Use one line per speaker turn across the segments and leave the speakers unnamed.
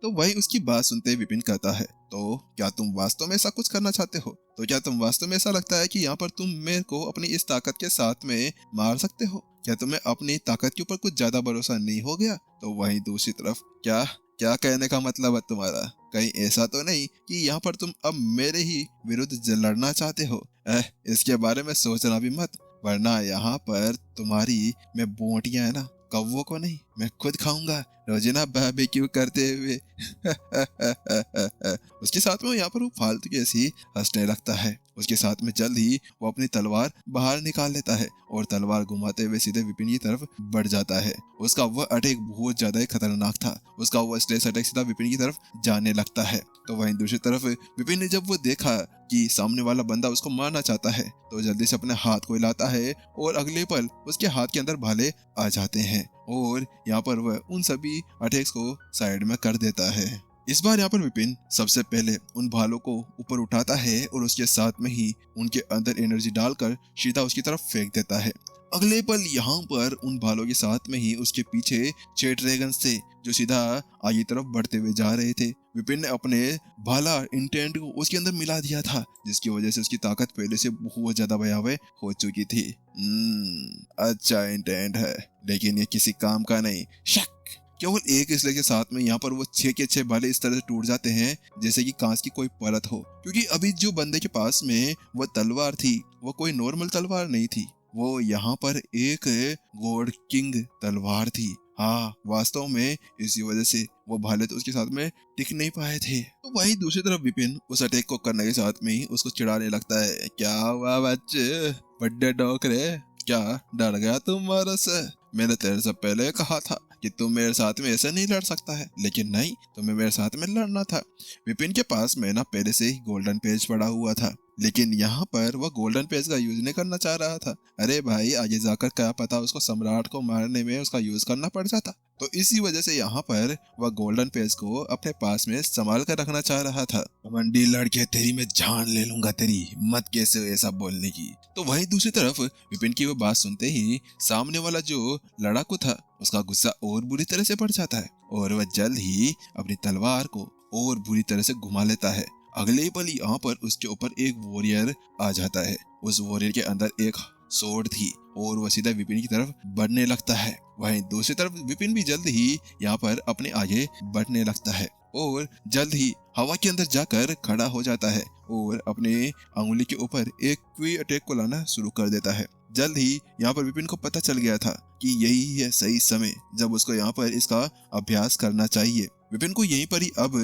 तो वही उसकी बात सुनते विपिन कहता है, तो क्या तुम वास्तव में ऐसा कुछ करना चाहते हो? तो क्या तुम वास्तव में ऐसा लगता है कि यहाँ पर तुम मेरे को अपनी इस ताकत के साथ में मार सकते हो? क्या तुम्हें अपनी ताकत के ऊपर कुछ ज्यादा भरोसा नहीं हो गया? तो वहीं दूसरी तरफ, क्या क्या कहने का मतलब है तुम्हारा? कहीं ऐसा तो नहीं कि यहाँ पर तुम अब मेरे ही विरुद्ध लड़ना चाहते हो? इसके बारे में सोचना भी मत, वरना यहाँ पर तुम्हारी मैं बोटियां है ना, कौवों को नहीं मैं खुद खाऊंगा रोजाना बारबेक्यू करते हुए। उसके साथ में यहाँ पर वो फालतू की ऐसी हंसने लगता है। उसके साथ में जल्द ही वो अपनी तलवार बाहर निकाल लेता है और तलवार घुमाते हुए सीधे विपिन की तरफ बढ़ जाता है। उसका वह अटैक बहुत ज्यादा ही खतरनाक था। उसका वह स्लेश अटैक सीधा विपिन की तरफ जाने लगता है। तो वहीं दूसरी तरफ विपिन ने जब वो देखा कि सामने वाला बंदा उसको मारना चाहता है, तो जल्दी से अपने हाथ को हिलाता है और अगले पल उसके हाथ के अंदर भाले आ जाते हैं और यहाँ पर वह उन सभी अटैक्स को साइड में कर देता है। इस बार यहाँ पर विपिन सबसे पहले उन भालों को ऊपर उठाता है और उसके साथ में ही उनके अंदर एनर्जी डालकर सीधा उसकी तरफ फेंक देता है। अगले पल यहाँ पर उन भालों के साथ में ही उसके पीछे 6 ड्रैगन्स थे जो सीधा आगे तरफ बढ़ते हुए जा रहे थे। विपिन ने अपने भाला इंटेंट को उसके अंदर मिला दिया था, जिसकी वजह से उसकी ताकत पहले से बहुत ज्यादा भयावह हो चुकी थी। अच्छा इंटेंट है, लेकिन ये किसी काम का नहीं। शक केवल एक इसलिए के साथ में यहाँ पर वो 6 के 6 भाले इस तरह से टूट जाते हैं जैसे कि कांच की कोई परत हो, क्योंकि अभी जो बंदे के पास में वो तलवार थी वो कोई नॉर्मल तलवार नहीं थी, वो यहाँ पर एक गॉड किंग तलवार थी। हाँ, वास्तव में इसी वजह से वो भाले तो उसके साथ में टिक नहीं पाए थे। तो वही दूसरी तरफ विपिन उस अटैक को करने के साथ में ही उसको चिढ़ाने लगता है। क्या हुआ बच्चे, बड्डे डॉकरे, क्या डर गया तुम मेरे से? मैंने तेरे से पहले कहा था कि तुम मेरे साथ में ऐसे नहीं लड़ सकता है, लेकिन नहीं, तुम्हें मेरे साथ में लड़ना था। विपिन के पास में ना पहले से ही गोल्डन पेज पड़ा हुआ था, लेकिन यहाँ पर वह गोल्डन पेज का यूज नहीं करना चाह रहा था। अरे भाई, आगे जाकर क्या पता उसको सम्राट को मारने में उसका यूज करना पड़ जाता। तो इसी वजह से यहाँ पर वह गोल्डन पेज को अपने पास में संभाल कर रखना चाह रहा था। मंडी लड़के, तेरी मैं जान ले लूंगा, तेरी हिम्मत कैसे ऐसा बोलने की। तो वहीं दूसरी तरफ विपिन की वो बात सुनते ही सामने वाला जो लड़ाकू था उसका गुस्सा और बुरी तरह से बढ़ जाता है और वह जल्द ही अपनी तलवार को और बुरी तरह से घुमा लेता है। अगले पल यहाँ पर उसके ऊपर एक वॉरियर आ जाता है। उस वॉरियर के अंदर एक सोर्ड थी और वह सीधा विपिन की तरफ बढ़ने लगता है। वहीं दूसरी तरफ विपिन भी जल्द ही यहाँ पर अपने आगे बढ़ने लगता है और जल्द ही हवा के अंदर जाकर खड़ा हो जाता है और अपने अंगुली के ऊपर एक क्वी अटैक को लाना शुरू कर देता है। जल्द ही यहाँ पर विपिन को पता चल गया था कि यही है सही समय जब उसको यहाँ पर इसका अभ्यास करना चाहिए। विपिन को यहीं पर ही अब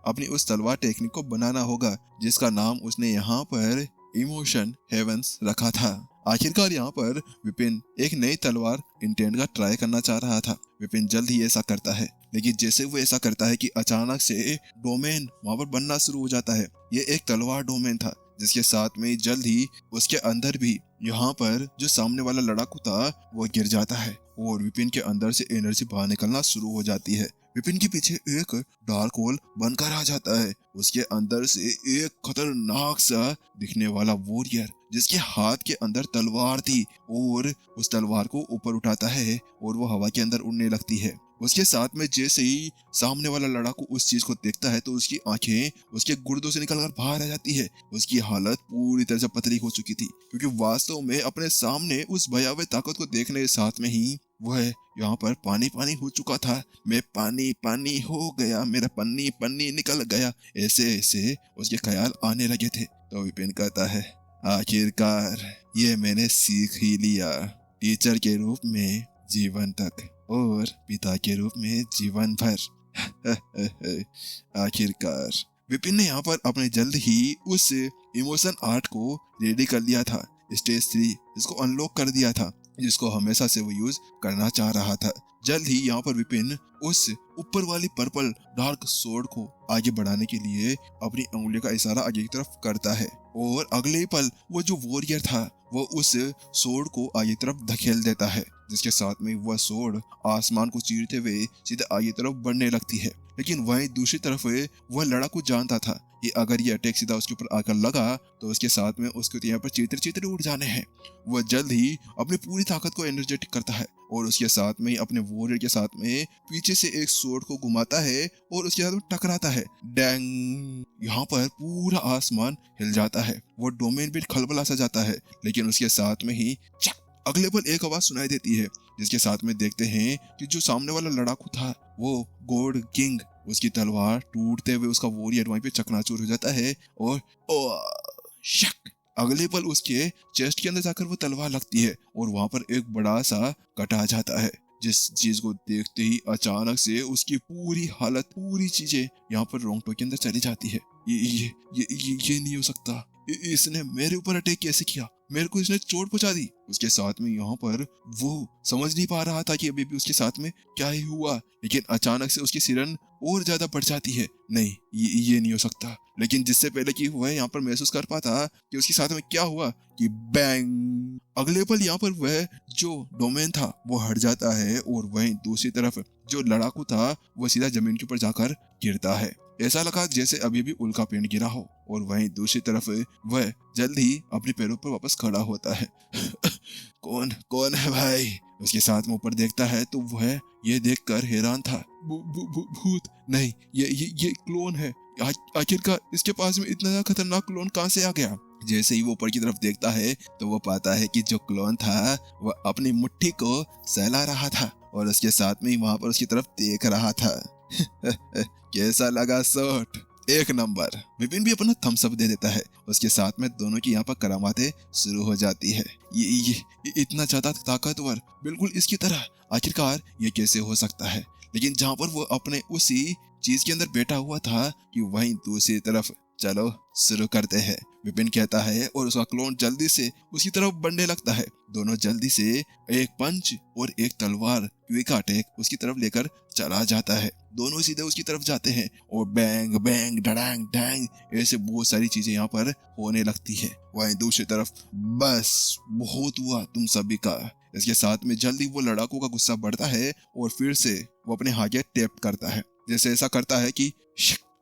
अपनी उस तलवार टेक्निक को बनाना होगा जिसका नाम उसने यहाँ पर इमोशन हेवंस रखा था। आखिरकार यहाँ पर विपिन एक नई तलवार इंटेंट का ट्राई करना चाह रहा था। विपिन जल्द ही ऐसा करता है, लेकिन जैसे वो ऐसा करता है कि अचानक से डोमेन वहां पर बनना शुरू हो जाता है। ये एक तलवार डोमेन था जिसके साथ में जल्द ही उसके अंदर भी यहाँ पर जो सामने वाला लड़ाकू था वो गिर जाता है और विपिन के अंदर से एनर्जी बाहर निकलना शुरू हो जाती है। विपिन के पीछे एक डार्क होल बनकर आ जाता है। उसके अंदर से एक खतरनाक सा दिखने वाला वॉरियर जिसके हाथ के अंदर तलवार थी और उस तलवार को ऊपर उठाता है और वो हवा के अंदर उड़ने लगती है। उसके साथ में जैसे ही सामने वाला लड़ाकू उस चीज को देखता है तो उसकी आंखें उसके गुर्दों से निकलकर बाहर आ जाती है। उसकी हालत पूरी तरह से पतली हो चुकी थी, क्योंकि वास्तव में अपने सामने उस भयावह ताकत को देखने के साथ में ही वह यहाँ पर पानी पानी हो चुका था। मैं पानी पानी हो गया, मेरा पन्नी पन्नी निकल गया, ऐसे ऐसे उसके ख्याल आने लगे थे। तो विपिन कहता है, आखिरकार ये मैंने सीख ही लिया, टीचर के रूप में जीवन तक और पिता के रूप में जीवन भर। आखिरकार विपिन ने यहाँ पर अपने जल्द ही उस इमोशन आर्ट को रेडी कर लिया था, स्टेज 3 इसको अनलॉक कर दिया था, जिसको हमेशा से वो यूज करना चाह रहा था। जल्द ही यहाँ पर विपिन उस ऊपर वाली पर्पल डार्क सोर्ड को आगे बढ़ाने के लिए अपनी उंगली का इशारा आगे की तरफ करता है और अगले ही पल वो जो वॉरियर था वो उस सोर्ड को आगे की तरफ धकेल देता है, जिसके साथ में वह सोर्ड आसमान को चीरते हुए सीधे आगे तरफ बढ़ने लगती है। लेकिन वहीं दूसरी तरफ वह लड़ाकू जानता था कि अगर ये अटैक सीधा उसके ऊपर आकर लगा तो उसके साथ में उसके यहाँ पर चीतर चीतर उड़ जाने हैं। वह जल्द ही अपनी पूरी ताकत को एनर्जेटिक करता है और उसके साथ में अपने वॉरियर के साथ में पीछे से एक स्वॉर्ड को घुमाता है और उसके साथ में टकराता है। डैंग! यहाँ पर पूरा आसमान हिल जाता है, वो डोमेन भी खलबला सा जाता है। लेकिन उसके साथ में ही चक! अगले पल एक आवाज सुनाई देती है, जिसके साथ में देखते हैं कि जो सामने वाला लड़ाकू था वो गॉड किंग, उसकी तलवार टूटते हुए उसका वॉरियर वहीं पे चकनाचूर हो जाता है और शक! अगले पल उसके चेस्ट के अंदर जाकर वो तलवार लगती है और वहां पर एक बड़ा सा कट आ जाता है, जिस चीज को देखते ही अचानक से उसकी पूरी हालत, पूरी चीजें यहाँ पर रोंगटों के अंदर चली जाती है। ये नहीं हो सकता, इसने मेरे ऊपर अटैक कैसे किया, मेरे को इसने चोट पहुंचा दी। उसके साथ में यहाँ पर वो समझ नहीं पा रहा था कि अभी भी उसके साथ में क्या ही हुआ, लेकिन अचानक से उसकी सिरन और ज्यादा बढ़ जाती है। नहीं, ये नहीं हो सकता। लेकिन जिससे पहले कि वह यहाँ पर महसूस कर पाता कि उसके साथ में क्या हुआ कि बैंग! अगले पल यहाँ पर वह जो डोमेन था वो हट जाता है और वहीं दूसरी तरफ जो लड़ाकू था वो सीधा जमीन के ऊपर जाकर गिरता है। ऐसा लगा जैसे अभी भी उल्का पिंड गिरा हो। और वहीं दूसरी तरफ वह जल्द ही अपने पैरों पर वापस खड़ा होता है। कौन है भाई? उसके साथ में ऊपर देखता है तो वह ये देखकर हैरान था। भूत नहीं, ये क्लोन है। आखिरकार इसके पास में इतना ज्यादा खतरनाक क्लोन कहाँ से आ गया? जैसे ही वो ऊपर की तरफ देखता है तो वो पाता है कि जो क्लोन था वह अपनी मुट्ठी को सहला रहा था और उसके साथ में ही वहां पर उसकी तरफ देख रहा था। कैसा लगा शॉट? एक नंबर। विपिन भी अपना थम्स अप दे देता है। उसके साथ में दोनों की यहाँ पर करामातें शुरू हो जाती है। ये इतना ज्यादा ताकतवर, बिल्कुल इसकी तरह, आखिरकार ये कैसे हो सकता है? लेकिन जहाँ पर वो अपने उसी चीज के अंदर बैठा हुआ था कि वहीं दूसरी तरफ चलो शुरू करते हैं, विपिन कहता है और उसका क्लोन जल्दी से उसकी तरफ बढ़ने लगता है। दोनों जल्दी से एक पंच और एक तलवार क्विक अटैक उसकी तरफ लेकर चला जाता है। दोनों सीधे उसकी तरफ जाते हैं और बैंग बैंग डडैंग डैंग ऐसे बहुत सारी चीजें यहाँ पर होने लगती है। वहीं दूसरी तरफ बस बहुत हुआ तुम सभी का। इसके साथ में जल्दी वो लड़ाकू का गुस्सा बढ़ता है और फिर से वो अपने हाथ टैप करता है, जैसे ऐसा करता है कि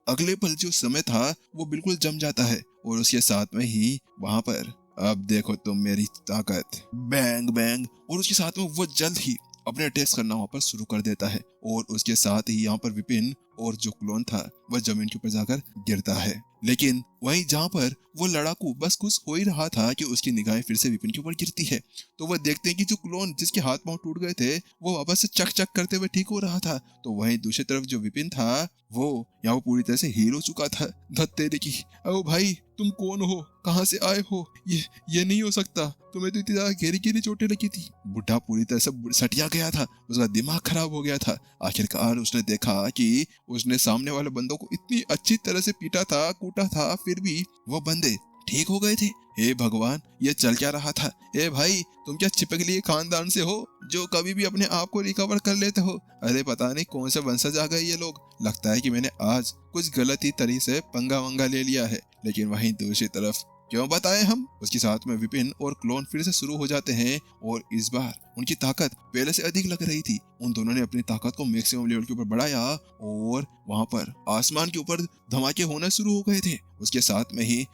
अगले पल जो समय था वो बिल्कुल जम जाता है और उसके साथ में ही वहां पर अब देखो तुम मेरी ताकत, बैंग बैंग। और उसके साथ में वो जल्द ही अपने अटैक्स करना वहां पर शुरू कर देता है और उसके साथ ही यहाँ पर विपिन और जो क्लोन था वह जमीन के ऊपर जाकर गिरता है। लेकिन वहीं जहाँ पर वो लड़ाकू बस खुश हो ही रहा था कि उसकी निगाहें फिर से विपिन के ऊपर गिरती है, तो वह देखते हैं कि जो क्लोन जिसके हाथ पांव टूट गए थे वो वापस से चक चक करते हुए ठीक हो रहा था। तो वहीं दूसरी तरफ जो विपिन था वो यहाँ पूरी तरह से हील हो चुका था। धत्तेरी की, ओ भाई तुम कौन हो, कहाँ से आए हो? ये नहीं हो सकता, तुम्हें तो इतनी ज्यादा गहरी गहरी चोटें लगी थी। बुढ़ा पूरी तरह से सटिया गया था, उसका दिमाग खराब हो गया था। आखिरकार उसने देखा कि उसने सामने वाले बंदों को इतनी अच्छी तरह से पीटा था, कूटा था, फिर भी वो बंदे ठीक हो गए थे। हे भगवान, ये चल क्या रहा था? ए भाई, तुम क्या चिपक लिए खानदान से हो जो कभी भी अपने आप को रिकवर कर लेते हो? अरे पता नहीं कौन से वंशज आ गए ये लोग। लगता है कि मैंने आज कुछ गलत ही तरीके से पंगा वंगा ले लिया है। लेकिन वहीं दूसरी तरफ क्यों बताएं हम, उसके साथ में विपिन और क्लोन फिर से शुरू हो जाते हैं और इस बार उनकी ताकत पहले से अधिक लग रही थी। उन दोनों ने अपनी ताकत को मैक्सिमम लेवल के ऊपर बढ़ाया और वहां पर आसमान के ऊपर धमाके होने शुरू हो गए थे। उसके साथ में ही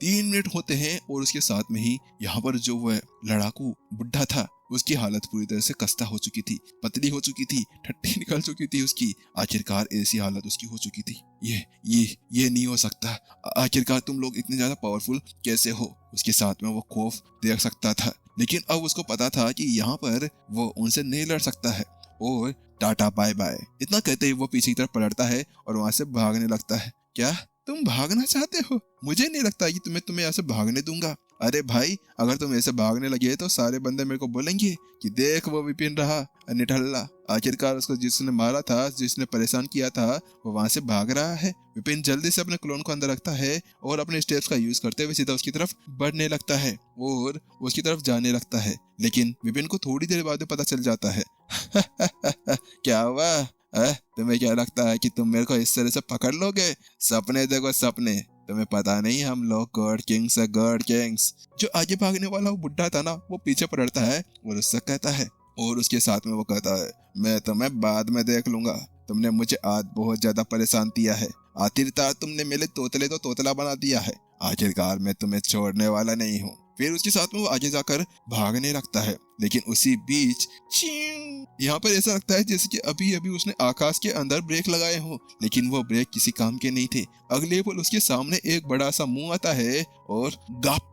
3 मिनट होते हैं और उसके साथ में ही यहाँ पर जो वह लड़ाकू बुढ़ा था उसकी हालत पूरी तरह से खस्ता हो चुकी थी, पतली हो चुकी थी, ठट्टी निकल चुकी थी उसकी। आखिरकार ऐसी हालत उसकी हो चुकी थी। ये नहीं हो सकता, आखिरकार तुम लोग इतने ज्यादा पावरफुल कैसे हो? उसके साथ में वो खौफ देख सकता था, लेकिन अब उसको पता था कि यहाँ पर वो उनसे नहीं लड़ सकता है और टाटा बाय बाय इतना कहते ही वो पीछे की तरफ पलटता है और वहां से भागने लगता है। क्या तुम भागना चाहते हो? मुझे नहीं लगता कि तुम्हें ऐसे भागने दूंगा। अरे भाई, अगर तुम ऐसे भागने लगे तो सारे बंदे मेरे को बोलेंगे कि देख वो विपिन रहा निठल्ला। आखिरकार उसको जिसने मारा था, जिसने परेशान किया था, वो वहां से भाग रहा है। विपिन जल्दी से अपने क्लोन को अंदर रखता है और अपने स्टेप्स का यूज करते हुए सीधा उसकी तरफ बढ़ने लगता है और उसकी तरफ जाने लगता है। लेकिन विपिन को थोड़ी देर बाद पता चल जाता है। क्या हुआ? तुम्हें क्या लगता है कि तुम मेरे को इस तरह से पकड़ लोगे? सपने देखो सपने, तुम्हें पता नहीं हम लोग गॉड किंग्स है, गॉड किंग्स। जो आगे भागने वाला वो बुढ़ा था ना, वो पीछे पलटता है और उससे कहता है, और उसके साथ में वो कहता है, मैं तुम्हें बाद में देख लूंगा। तुमने मुझे आज बहुत ज्यादा परेशान किया है। आखिरकार तुमने मेरे तोतले तो तोतला बना दिया है। आखिरकार मैं तुम्हें छोड़ने वाला नहीं हूँ। फिर उसके साथ में वो आगे जाकर भागने लगता है। लेकिन उसी बीच यहाँ पर ऐसा लगता है जैसे कि अभी अभी उसने आकाश के अंदर ब्रेक लगाए हो, लेकिन वो ब्रेक किसी काम के नहीं थे। अगले पल उसके सामने एक बड़ा सा मुंह आता है और गाप